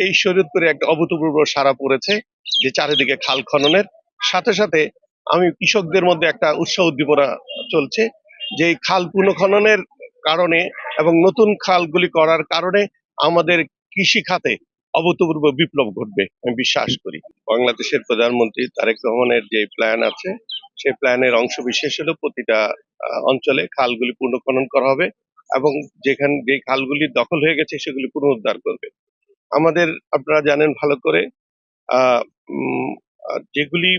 এই শরীয়তপুরে একটা অভূতপূর্ব সাড়া পড়েছে যে চারিদিকে খাল খননের সাথে সাথে আমি কৃষকদের মধ্যে একটা উৎসাহ উদ্দীপনা চলছে যে এই খাল পুনঃখননের কারণে এবং নতুন খালগুলি করার কারণে আমাদের কৃষি খাতে অভূতপূর্ব বিপ্লব ঘটবে আমি বিশ্বাস করি। বাংলাদেশের প্রধানমন্ত্রী তারেক রহমানের যে প্ল্যান আছে সেই প্ল্যানের অংশ বিশেষ হলো প্রতিটা অঞ্চলে খালগুলি পুনঃখনন করা হবে এবং যেখানে যে খালগুলি দখল হয়ে গেছে সেগুলি পুনরুদ্ধার করবে। আমাদের আপনারা জানেন ভালো করে আহ, উম, যেগুলি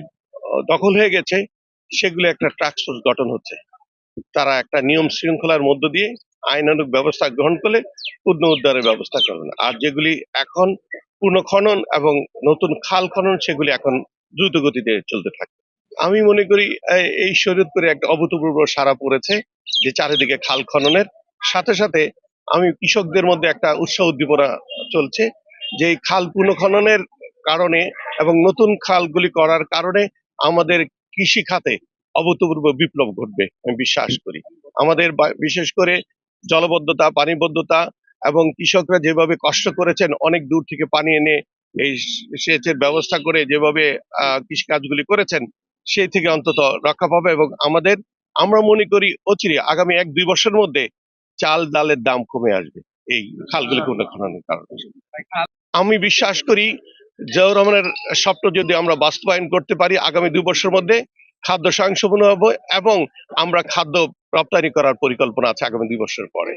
দখল হয়ে গেছে সেগুলি একটা টাস্ক ফোর্স গঠন হচ্ছে। তারা একটা নিয়ম শৃঙ্খলার মধ্য দিয়ে আইনানুগ ব্যবস্থা গ্রহণ করলে পুনরুদ্ধারের ব্যবস্থা করবেন। আর যেগুলি এখন পুনঃখনন এবং নতুন খাল খনন সেগুলি এখন দ্রুত গতিতে চলতে থাকে। আমি মনে করি এই শরীয়তপুরে একটা অভূতপূর্ব সাড়া পড়েছে যে চারিদিকে খাল খননের সাথে সাথে আমি কৃষকদের মধ্যে একটা উৎসাহ উদ্দীপনা চলছে যে এই খাল পুনঃখননের কারণে এবং নতুন খালগুলি করার কারণে আমাদের কৃষি খাতে অভূতপূর্ব বিপ্লব ঘটবে আমি বিশ্বাস করি। আমাদের বিশেষ করে জলবদ্ধতা পানিবদ্ধতা এবং কৃষকরা যেভাবে কষ্ট করেছেন অনেক দূর থেকে পানি এনে এই সেচের ব্যবস্থা করে যেভাবে কৃষি কাজগুলি করেছেন সেই থেকে অন্তত রক্ষা পাবে এবং আমরা মনে করি অচিরে আগামী 1-2 বছরের মধ্যে চাল ডালের দাম কমে আসবে এই খালগুলি পুনঃখননের কারণে। আমি বিশ্বাস করি জিয়াউর রহমানের স্বপ্ন যদি আমরা বাস্তবায়ন করতে পারি আগামী 2 বছরের মধ্যে খাদ্য স্বয়ংসম্পূর্ণ হবে এবং আমরা খাদ্য রপ্তানি করার পরিকল্পনা আছে আগামী 2 বছর পরে।